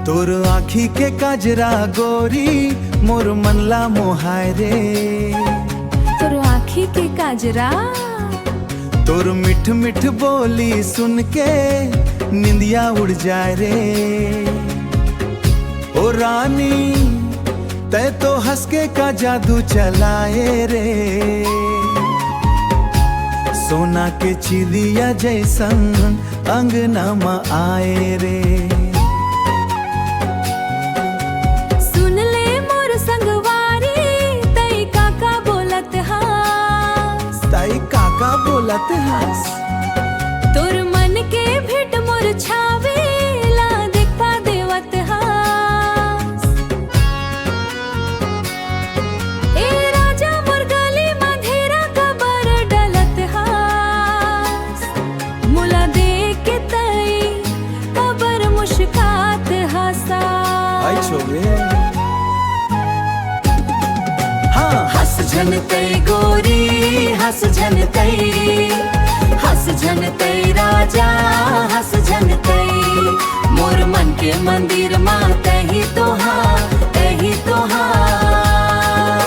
तोर आँखी के काजरा गोरी मोर मनला मोहाय रे। तोर आँखी के काजरा, तोर मिठ मिठ बोली सुन के निंदिया उड़ जाए रे। ओ रानी तै तो हंस के का जादू चलाए रे। सोना के चिड़िया जैसन अंगना में आए रे। सुन ले मोर संगवारी तई काका बोलत हास। ताई काका बोलत हंस। तोर मन के भेंट मोर छावे ला देखा देवत हास। ए राजा मोर गली माधेरा कबर डलत हास। मुला देख के तई कबर मुस्कात हसा। आई छोरे हाँ। हस झन तई गोरी हस झन तई, हस झन तई राजा हस झन तई। मोर मन के मंदिर माँ तही तोहार तही तोहार।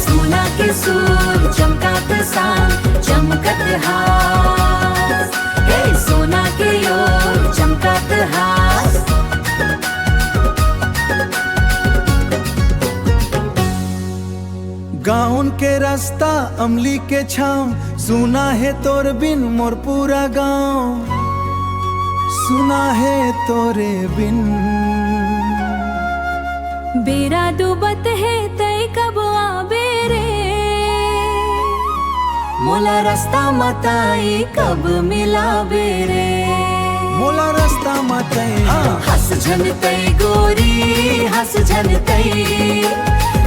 सोना के सूर चमकात सान चमकत हास। हे सोना के योर चमकात हास। गाउन के रास्ता अमली के छाँव सुना है तोर बिन मोर पूरा गांव। सुना है तोरे बिन बेरा डूबत है तय कब आबे रे। मोला रास्ता मताई कब मिलाबे रे। मोला रास्ता मत हाँ। हस झन तय गोरी हस झन तय,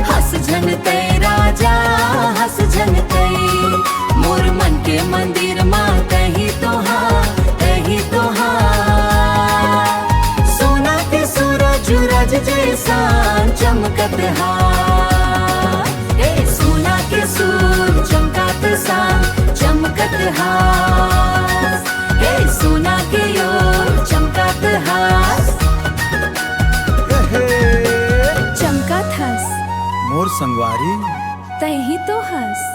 हस झन तय राजा हस झन तय। मोर मन के मंदिर माँ तही तोहार तही तोहार। सोना के सूरज रज जैसा चमकत हार। हे सोना के सूर चमकत सा चमकत हार। हे सोना के योर चमकत हास। चमकत हस मोर संगवारी तही तो हस।